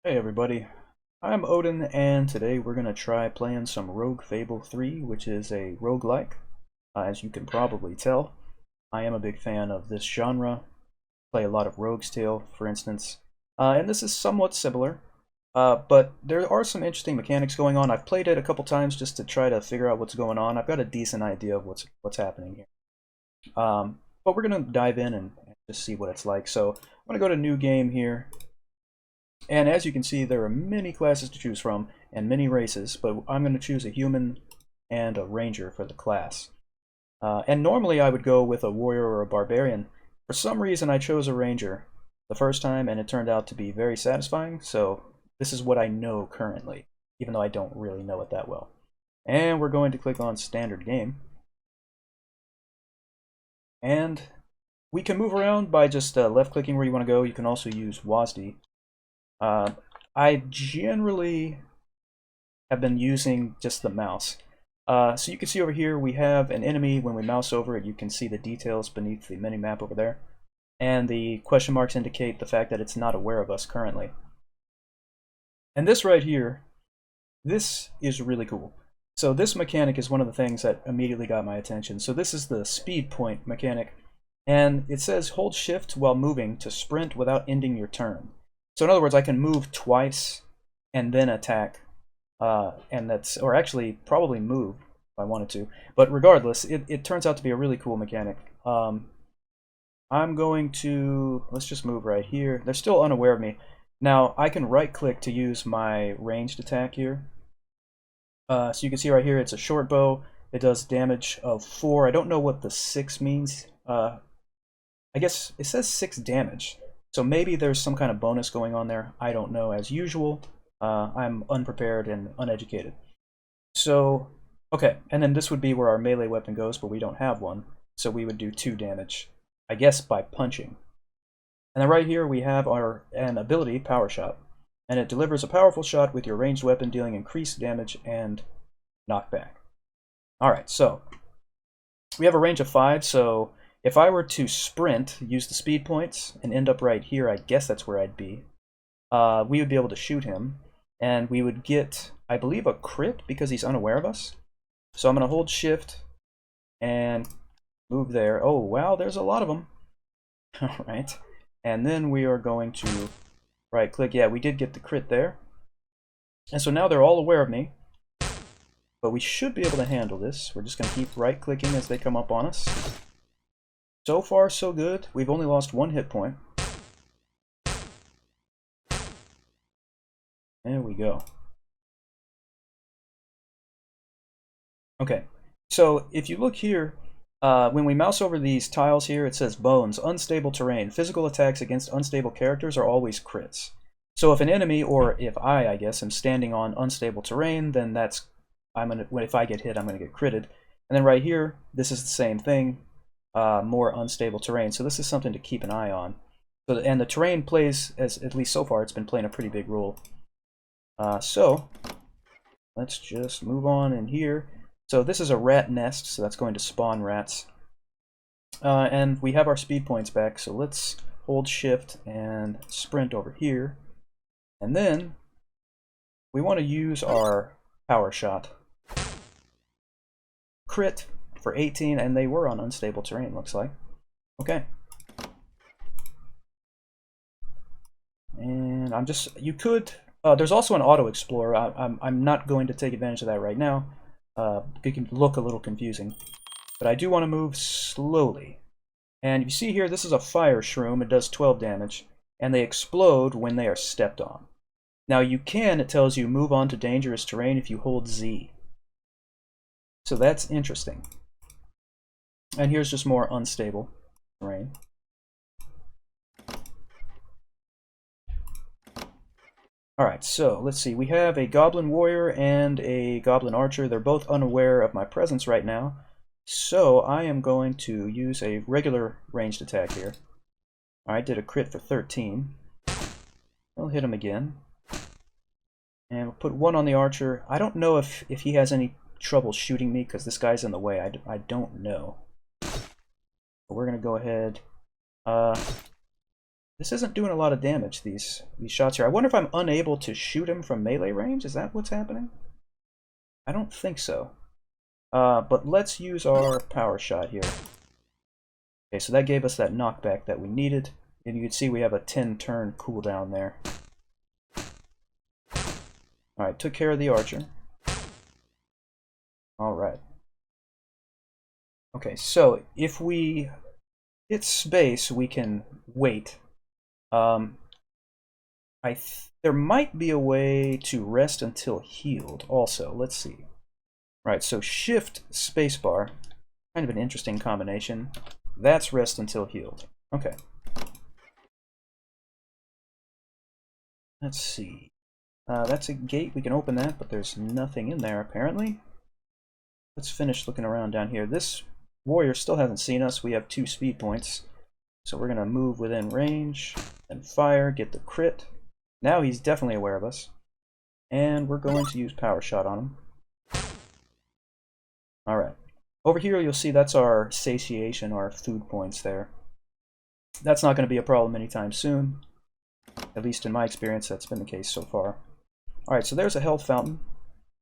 Hey everybody, I'm Odin and today we're going to try playing some Rogue Fable 3, which is a roguelike. As you can probably tell, I am a big fan of this genre. Play a lot of Rogue's Tale, for instance. And this is somewhat similar, but there are some interesting mechanics going on. I've played it a couple times just to try to figure out what's going on. I've got a decent idea of what's happening here. But we're going to dive in and just see what it's like. So I'm going to go to New Game here. And as you can see, there are many classes to choose from and many races, but I'm going to choose a human and a ranger for the class. And normally I would go with a warrior or a barbarian. For some reason I chose a ranger the first time and it turned out to be very satisfying, so this is what I know currently, even though I don't really know it that well. And we're going to click on Standard Game. And we can move around by just left-clicking where you want to go. You can also use WASD. I generally have been using just the mouse. So you can see over here we have an enemy. When we mouse over it, you can see the details beneath the mini-map over there. And the question marks indicate the fact that it's not aware of us currently. And this right here, this is really cool. So this mechanic is one of the things that immediately got my attention. So this is the speed point mechanic. And it says hold shift while moving to sprint without ending your turn. So in other words, I can move twice and then attack, and that's, or actually probably move if I wanted to. But regardless, it turns out to be a really cool mechanic. I'm going to, let's just move right here. They're still unaware of me. Now, I can right-click to use my ranged attack here. So you can see right here, it's a short bow. It does damage of 4. I don't know what the 6 means. I guess it says 6 damage. So maybe there's some kind of bonus going on there. I don't know. As usual, I'm unprepared and uneducated. So, okay, and then this would be where our melee weapon goes, but we don't have one. So we would do 2 damage, I guess by punching. And then right here we have an ability, Power Shot. And it delivers a powerful shot with your ranged weapon, dealing increased damage and knockback. Alright, so we have a range of 5, so if I were to sprint, use the speed points, and end up right here, I guess that's where I'd be, we would be able to shoot him, and we would get, I believe, a crit because he's unaware of us. So I'm going to hold shift and move there. Oh, wow, there's a lot of them. Alright, and then we are going to right-click. Yeah, we did get the crit there. And so now they're all aware of me, but we should be able to handle this. We're just going to keep right-clicking as they come up on us. So far, so good. We've only lost 1 hit point. There we go. Okay, so if you look here, when we mouse over these tiles here, it says Bones, Unstable Terrain. Physical attacks against unstable characters are always crits. So if an enemy, or if I guess, am standing on unstable terrain, then that's, if I get hit, I'm gonna get critted. And then right here, this is the same thing. More unstable terrain. So this is something to keep an eye on. So, and the terrain plays, at least so far, it's been playing a pretty big role. So let's just move on in here. So this is a rat nest, so that's going to spawn rats. And we have our speed points back, so let's hold shift and sprint over here. And then we want to use our power shot. Crit for 18, and they were on unstable terrain, looks like. Okay. And I'm just, you could, there's also an auto explorer. I'm not going to take advantage of that right now. It can look a little confusing. But I do want to move slowly. And you see here, this is a fire shroom. It does 12 damage. And they explode when they are stepped on. Now you can, it tells you, move on to dangerous terrain if you hold Z. So that's interesting. And here's just more unstable terrain. Alright, so let's see. We have a Goblin Warrior and a Goblin Archer. They're both unaware of my presence right now. So I am going to use a regular ranged attack here. Alright, did a crit for 13. I'll hit him again. And we'll put 1 on the Archer. I don't know if he has any trouble shooting me because this guy's in the way. I don't know. But we're going to go ahead. This isn't doing a lot of damage, these shots here. I wonder if I'm unable to shoot him from melee range? Is that what's happening? I don't think so. But let's use our power shot here. Okay, so that gave us that knockback that we needed. And you can see we have a 10-turn cooldown there. Alright, took care of the archer. Alright. Okay, so if we hit space, we can wait. There might be a way to rest until healed also. Let's see. Right, so shift spacebar, kind of an interesting combination. That's rest until healed. Okay. Let's see. That's a gate. We can open that, but there's nothing in there apparently. Let's finish looking around down here. This warrior still hasn't seen us. We have 2 speed points. So we're going to move within range and fire, get the crit. Now he's definitely aware of us. And we're going to use power shot on him. Alright. Over here you'll see that's our satiation, our food points there. That's not going to be a problem anytime soon. At least in my experience, that's been the case so far. Alright, so there's a health fountain.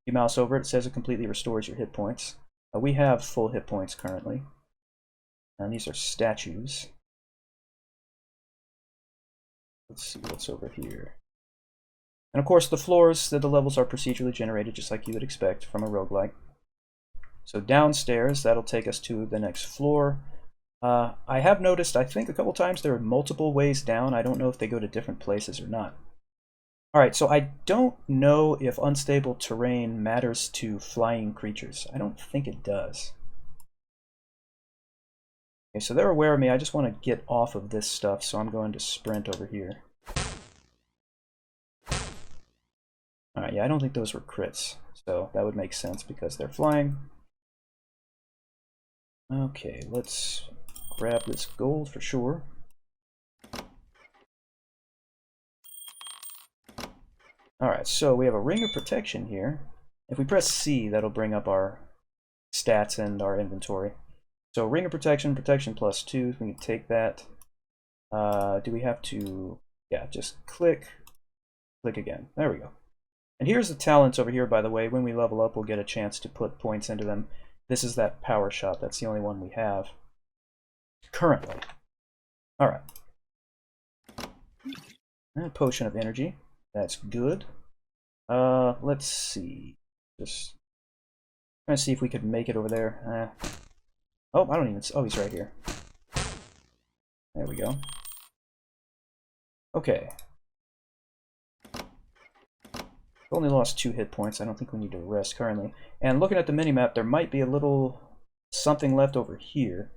You mouse over it, it says it completely restores your hit points. We have full hit points currently. And these are statues. Let's see what's over here. And of course the floors, the levels are procedurally generated just like you would expect from a roguelike. So downstairs, that'll take us to the next floor. I have noticed, I think a couple times, there are multiple ways down. I don't know if they go to different places or not. Alright, so I don't know if unstable terrain matters to flying creatures. I don't think it does. Okay, so they're aware of me. I just want to get off of this stuff, so I'm going to sprint over here. Alright, yeah, I don't think those were crits, so that would make sense because they're flying. Okay, let's grab this gold for sure. Alright, so we have a ring of protection here. If we press C, that'll bring up our stats and our inventory. So ring of protection, protection +2, we can take that. Do we have to, yeah, just click again. There we go. And here's the talents over here, by the way. When we level up, we'll get a chance to put points into them. This is that power shot. That's the only one we have currently. Alright. And a potion of energy. That's good. Let's see. Just trying to see if we could make it over there. Oh, I don't even... Oh, he's right here. There we go. Okay. Only lost 2 hit points. I don't think we need to rest currently. And looking at the minimap, there might be a little something left over here.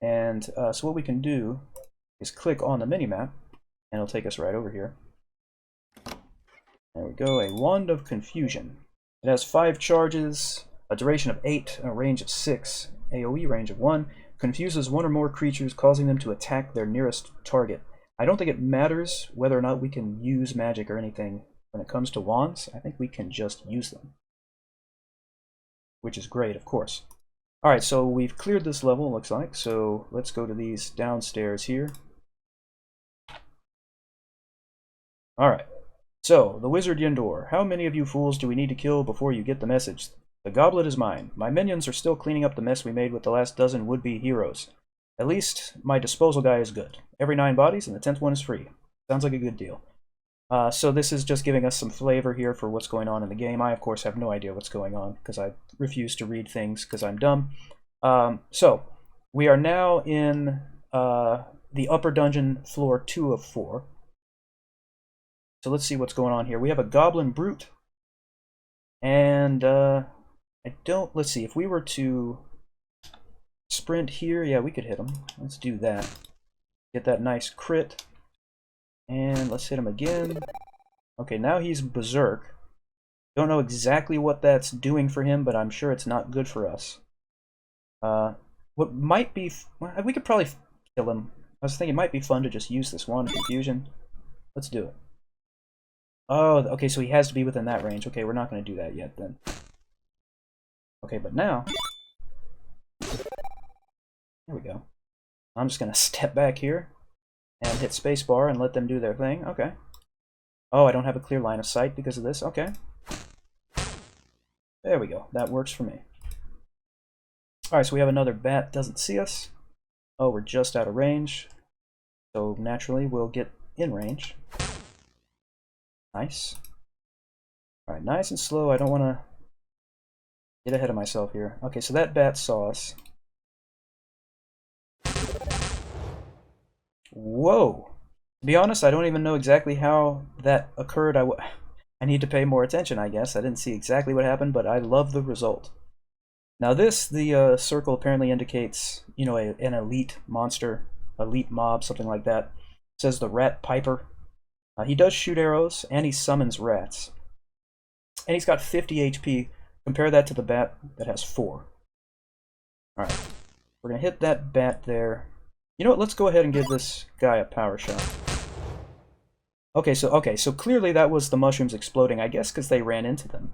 And so what we can do is click on the minimap, and it'll take us right over here. There we go, a Wand of Confusion. It has 5 charges, a duration of 8, a range of 6, AoE range of 1, confuses 1 or more creatures, causing them to attack their nearest target. I don't think it matters whether or not we can use magic or anything when it comes to wands. I think we can just use them. Which is great, of course. Alright, so we've cleared this level, looks like, so let's go to these downstairs here. Alright. So, the Wizard Yendor. How many of you fools do we need to kill before you get the message? The goblet is mine. My minions are still cleaning up the mess we made with the last dozen would-be heroes. At least, my disposal guy is good. Every 9 bodies, and the 10th one is free. Sounds like a good deal. So this is just giving us some flavor here for what's going on in the game. I, of course, have no idea what's going on, because I refuse to read things because I'm dumb. So, we are now in the upper dungeon, floor 2 of 4. So let's see what's going on here. We have a Goblin Brute, and let's see, if we were to sprint here, yeah, we could hit him. Let's do that. Get that nice crit, and let's hit him again. Okay, now he's Berserk. Don't know exactly what that's doing for him, but I'm sure it's not good for us. What might be... we could probably kill him. I was thinking it might be fun to just use this Wand of Confusion. Let's do it. Oh, okay, so he has to be within that range. Okay, we're not going to do that yet, then. Okay, but now... There we go. I'm just going to step back here, and hit spacebar and let them do their thing. Okay. Oh, I don't have a clear line of sight because of this. Okay. There we go. That works for me. Alright, so we have another bat. Doesn't see us. Oh, we're just out of range. So naturally, we'll get in range. Nice. Alright, nice and slow. I don't want to get ahead of myself here. Okay, so that bat saw us. Whoa! To be honest, I don't even know exactly how that occurred. I need to pay more attention, I guess. I didn't see exactly what happened, but I love the result. Now this, the circle apparently indicates, you know, an elite monster, elite mob, something like that. It says the Rat Piper. He does shoot arrows, and he summons rats. And he's got 50 HP. Compare that to the bat that has 4. Alright, we're going to hit that bat there. You know what, let's go ahead and give this guy a power shot. Okay, so clearly that was the mushrooms exploding, I guess because they ran into them.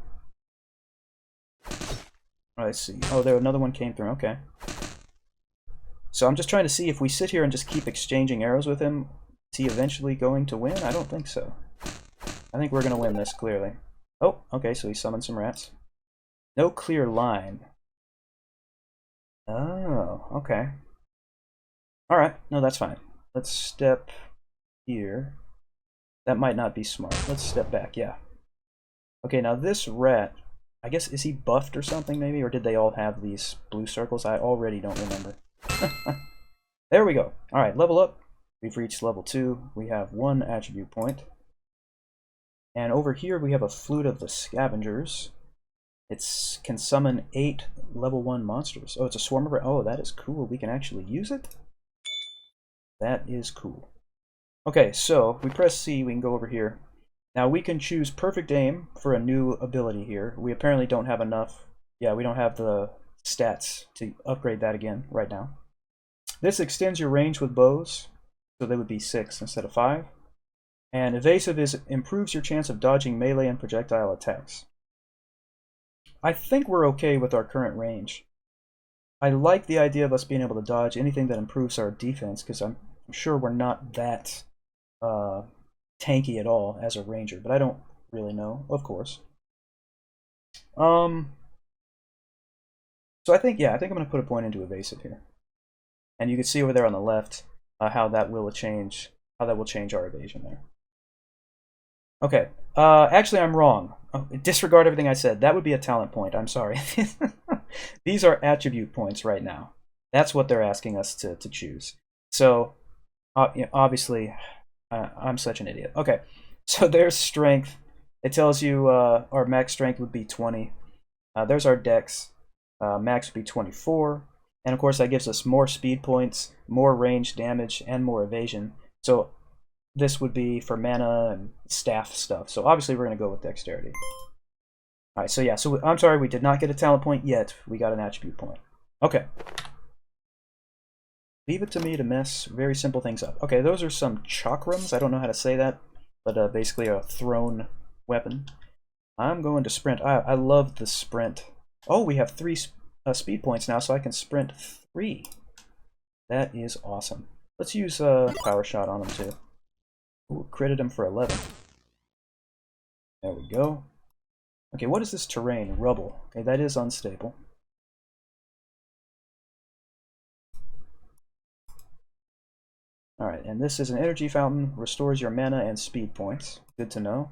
Let's see. Oh, there another one came through. Okay. So I'm just trying to see if we sit here and just keep exchanging arrows with him, is he eventually going to win? I don't think so. I think we're going to win this, clearly. Oh, okay, so he summoned some rats. No clear line. Oh, okay. Alright, no, that's fine. Let's step here. That might not be smart. Let's step back, yeah. Okay, now this rat, I guess, is he buffed or something maybe? Or did they all have these blue circles? I already don't remember. There we go. Alright, level up. We've reached level 2. We have 1 attribute point. And over here we have a Flute of the Scavengers. It can summon 8 level 1 monsters. Oh, it's a swarm of... Oh, that is cool. We can actually use it? That is cool. Okay, so if we press C, we can go over here. Now we can choose Perfect Aim for a new ability here. We apparently don't have enough. Yeah, we don't have the stats to upgrade that again right now. This extends your range with bows, so they would be 6 instead of 5. And Evasive improves your chance of dodging melee and projectile attacks. I think we're okay with our current range. I like the idea of us being able to dodge anything that improves our defense, because I'm sure we're not that tanky at all as a ranger, but I don't really know, of course. So I think, yeah, I think I'm going to put a point into Evasive here. And you can see over there on the left how that will change our evasion there. Okay, actually I'm wrong. Oh, disregard everything I said. That would be a talent point. I'm sorry. These are attribute points right now. That's what they're asking us to choose. So, obviously, I'm such an idiot. Okay, so there's strength. It tells you our max strength would be 20. There's our dex. Max would be 24. And of course, that gives us more speed points, more range damage, and more evasion. So this would be for mana and staff stuff. So obviously, we're going to go with dexterity. All right, so yeah, so I'm sorry, we did not get a talent point yet. We got an attribute point. Okay. Leave it to me to mess very simple things up. Okay, those are some chakrams. I don't know how to say that, but basically a thrown weapon. I'm going to sprint. I love the sprint. Oh, we have 3 speed points now, so I can sprint 3. That is awesome. Let's use Power Shot on him too. Ooh, critted him for 11. There we go. Okay, what is this terrain? Rubble. Okay, that is unstable. Alright, and this is an energy fountain. Restores your mana and speed points. Good to know.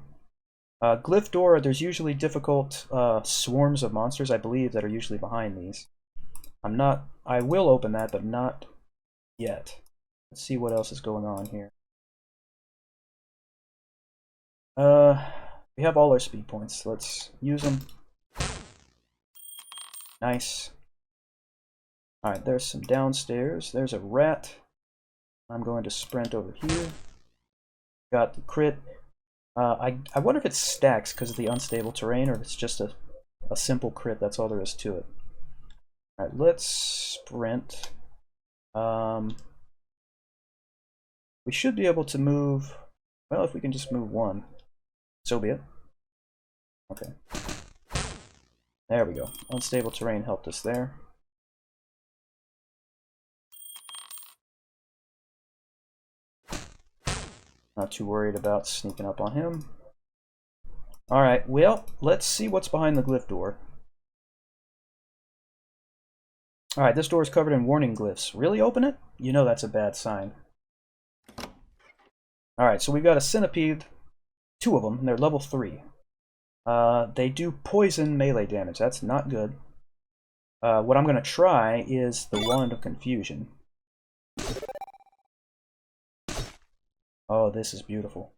Glyph door, there's usually difficult swarms of monsters, I believe, that are usually behind these. I will open that, but not yet. Let's see what else is going on here. We have all our speed points. Let's use them. Nice. Alright, there's some downstairs. There's a rat. I'm going to sprint over here. Got the crit. I wonder if it stacks because of the unstable terrain, or if it's just a simple crit. That's all there is to it. Alright, let's sprint. We should be able to move... Well, if we can just move 1. So be it. Okay. There we go. Unstable terrain helped us there. Not too worried about sneaking up on him. Alright, well, let's see what's behind the glyph door. Alright, this door is covered in warning glyphs. Really open it? You know that's a bad sign. Alright, so we've got a centipede. 2 of them, and they're level 3. They do poison melee damage. That's not good. What I'm going to try is the Wand of Confusion. Oh, this is beautiful.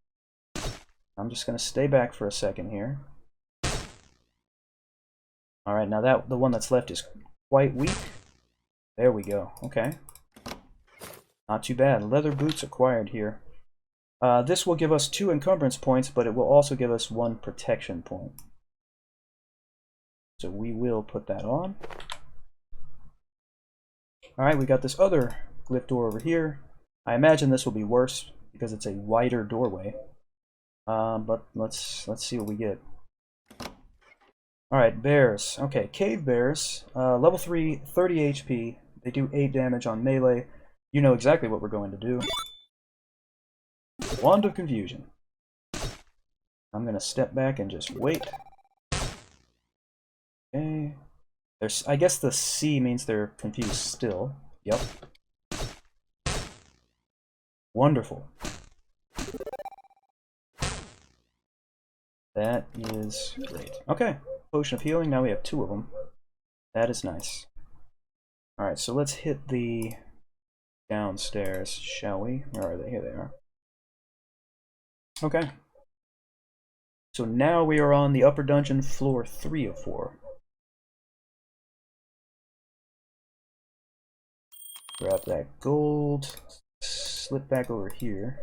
I'm just going to stay back for a second here. Alright, now the one that's left is quite weak. There we go. Okay. Not too bad. Leather boots acquired here. This will give us 2 encumbrance points, but it will also give us 1 protection point. So we will put that on. Alright, we got this other glyph door over here. I imagine this will be worse because it's a wider doorway. But let's see what we get. Alright, bears. Okay, cave bears. Level 3, 30 HP. They do 8 damage on melee. You know exactly what we're going to do. Wand of Confusion. I'm going to step back and just wait. Okay. I guess the C means they're confused still. Yep. Wonderful. That is great. Okay. Potion of Healing. Now we have 2 of them. That is nice. Alright, so let's hit the downstairs, shall we? Where are they? Here they are. Okay. So now we are on the upper dungeon, floor 3 of 4. Grab that gold, slip back over here.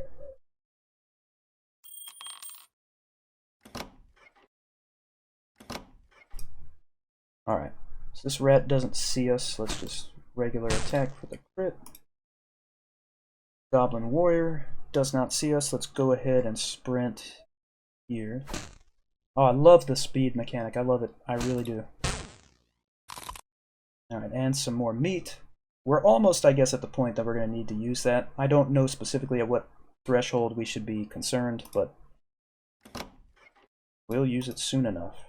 Alright, so this rat doesn't see us. Let's just regular attack for the crit. Goblin warrior does not see us. Let's go ahead and sprint here. Oh, I love the speed mechanic. I love it. I really do. Alright, and some more meat. We're almost, I guess, at the point that we're going to need to use that. I don't know specifically at what threshold we should be concerned, but we'll use it soon enough.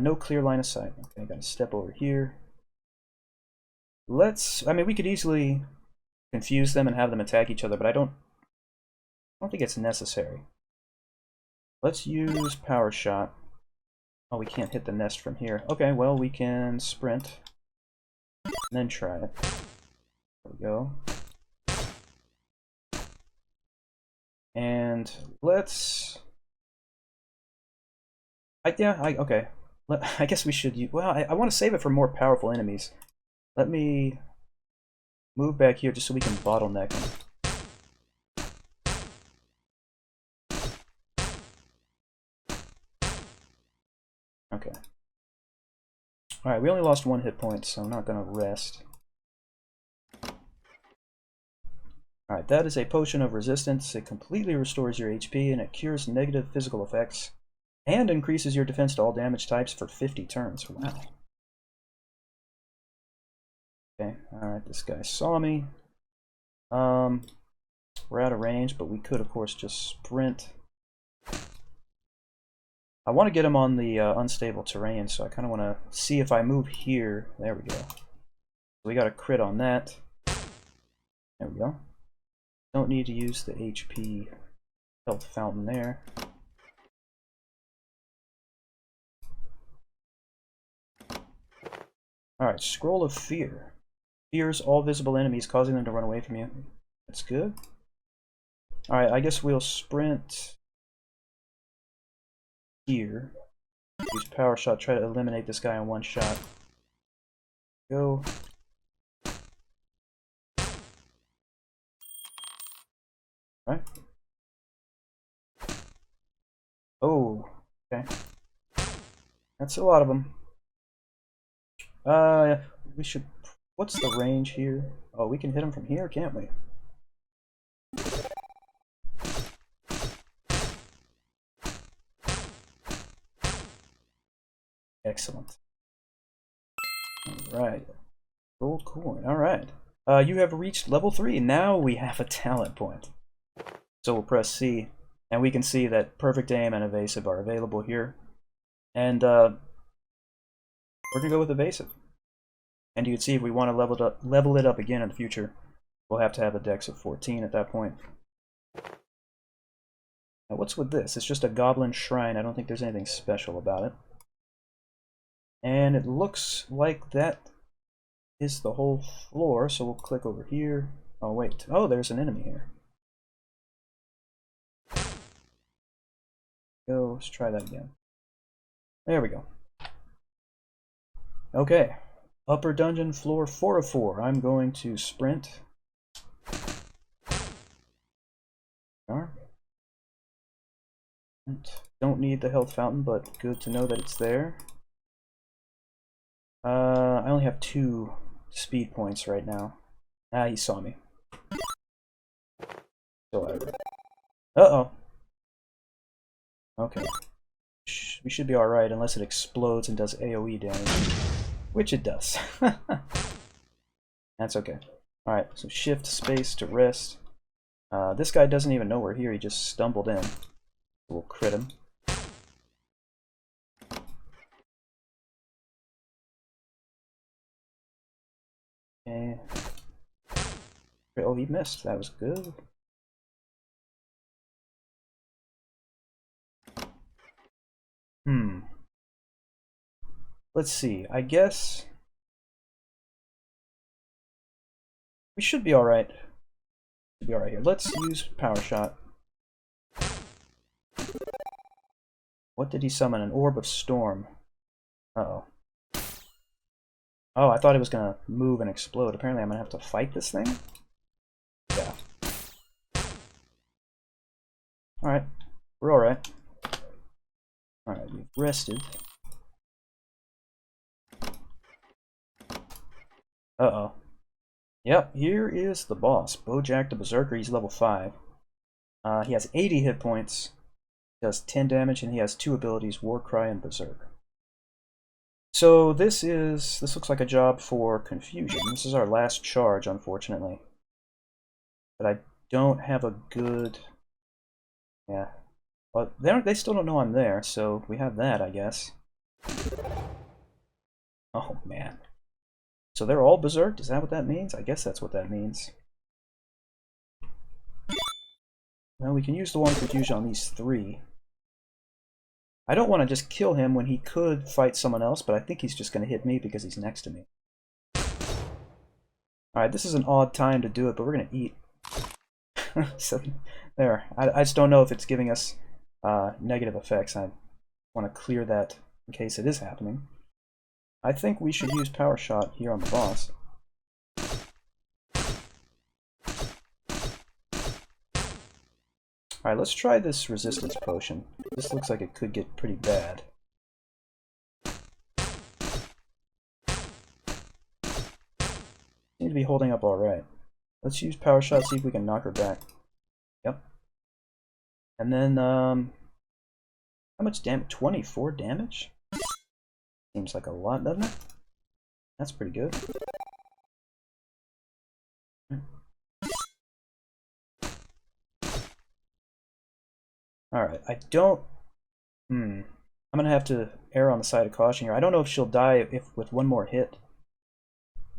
No clear line of sight. Okay, gotta step over here. I mean, we could easily confuse them and have them attack each other, but I don't think it's necessary. Let's use Power Shot. Oh, we can't hit the nest from here. Okay, well, we can sprint. And then try it. There we go. And let's... okay. I guess we should use... Well, I want to save it for more powerful enemies. Let me move back here just so we can bottleneck them. Okay. Alright, we only lost 1 hit point, so I'm not going to rest. Alright, that is a Potion of Resistance. It completely restores your HP, and it cures negative physical effects, and increases your defense to all damage types for 50 turns. Wow. Okay, alright, this guy saw me. We're out of range, but we could, of course, just sprint. I want to get him on the unstable terrain, so I kind of want to see if I move here. There we go. We got a crit on that. There we go. Don't need to use the HP health fountain there. Alright, Scroll of Fear. Fears all visible enemies, causing them to run away from you. That's good. Alright, I guess we'll sprint here. Use Power Shot, try to eliminate this guy in 1 shot. Go. Alright. Oh, okay. That's a lot of them. We should... What's the range here? Oh, we can hit them from here, can't we? Excellent. Alright. Gold coin. Alright. You have reached level 3. Now we have a talent point. So we'll press C, and we can see that Perfect Aim and Evasive are available here. And we're going to go with Evasive. And you can see if we want to level it up again in the future, we'll have to have a dex of 14 at that point. Now what's with this? It's just a goblin shrine. I don't think there's anything special about it. And it looks like that is the whole floor, so we'll click over here. Oh wait, oh there's an enemy here. Go, let's try that again. There we go. Okay, upper dungeon, floor 4 of 4. I'm going to sprint. Don't need the health fountain, but good to know that it's there. I only have 2 speed points right now. Ah, he saw me. Uh-oh. Okay. We should be alright unless it explodes and does AoE damage. Which it does. That's okay. Alright, so shift space to rest. This guy doesn't even know we're here, he just stumbled in. We'll crit him. Okay. Oh, he missed. That was good. Let's see. I guess we should be alright. Should be alright here. Let's use Power Shot. What did he summon? An Orb of Storm. Uh-oh. Oh, I thought it was gonna move and explode. Apparently I'm gonna have to fight this thing? Yeah. Alright. We're alright. Alright, we've rested. Uh-oh. Yep, here is the boss. Bojack the Berserker. He's level 5. He has 80 hit points. He does 10 damage, and he has 2 abilities, Warcry and Berserk. So this looks like a job for Confusion. This is our last charge, unfortunately. But I don't have a good... Yeah. Well, they still don't know I'm there, so we have that, I guess. Oh, man. So they're all berserked? Is that what that means? I guess that's what that means. Well, we can use the one Confusion on these 3. I don't want to just kill him when he could fight someone else, but I think he's just going to hit me because he's next to me. Alright, this is an odd time to do it, but we're going to eat. So, there. I just don't know if it's giving us negative effects. I want to clear that in case it is happening. I think we should use Power Shot here on the boss. Alright, let's try this resistance potion. This looks like it could get pretty bad. Seems to be holding up alright. Let's use Power Shot, see if we can knock her back. Yep. And then, how much damage? 24 damage? Seems like a lot, doesn't it? That's pretty good. Alright, I don't... I'm gonna have to err on the side of caution here. I don't know if she'll die with one more hit.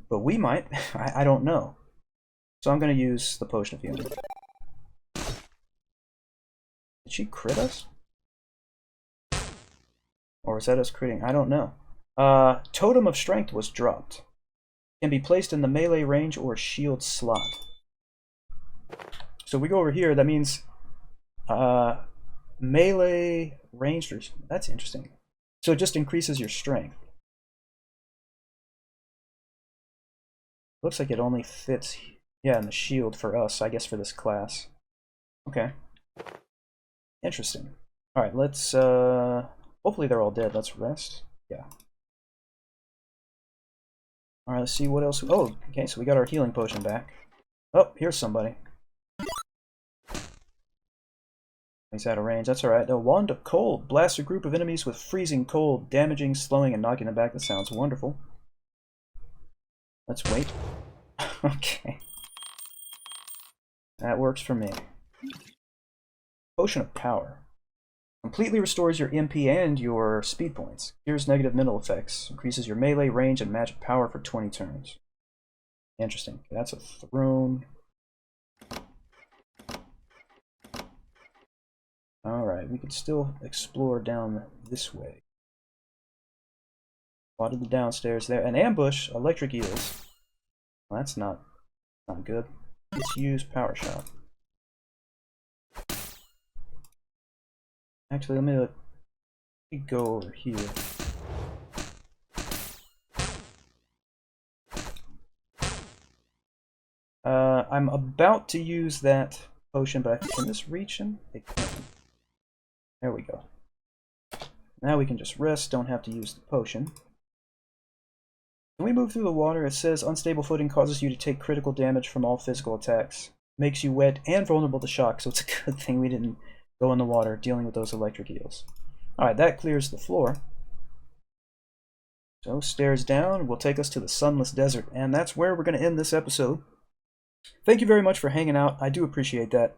But we might. I don't know. So I'm gonna use the Potion of Healing. Did she crit us? Or is that us critting? I don't know. Totem of Strength was dropped. Can be placed in the melee range or shield slot. So we go over here, that means melee range, that's interesting. So it just increases your strength. Looks like it only fits, yeah, in the shield for us, I guess for this class. Okay. Interesting. Alright, let's, hopefully they're all dead. Let's rest. Yeah. Alright, let's see what else. Oh, okay, so we got our healing potion back. Oh, here's somebody. He's out of range. That's alright. The Wand of Cold. Blast a group of enemies with freezing cold, damaging, slowing, and knocking them back. That sounds wonderful. Let's wait. Okay. That works for me. Potion of Power. Completely restores your MP and your speed points. Cures negative mental effects. Increases your melee, range, and magic power for 20 turns. Interesting. That's a throne. Alright, we can still explore down this way. Spotted the downstairs there. An ambush, electric eels. Well, that's not good. Let's use Power Shot. Actually, let me go over here. I'm about to use that potion, but can this reach him? It can. There we go. Now we can just rest, don't have to use the potion. When we move through the water, it says unstable footing causes you to take critical damage from all physical attacks. Makes you wet and vulnerable to shock, so it's a good thing we didn't go in the water dealing with those electric eels. Alright, that clears the floor. So, stairs down will take us to the Sunless Desert, and that's where we're going to end this episode. Thank you very much for hanging out. I do appreciate that.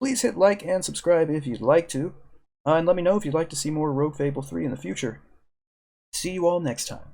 Please hit like and subscribe if you'd like to. And let me know if you'd like to see more Rogue Fable 3 in the future. See you all next time.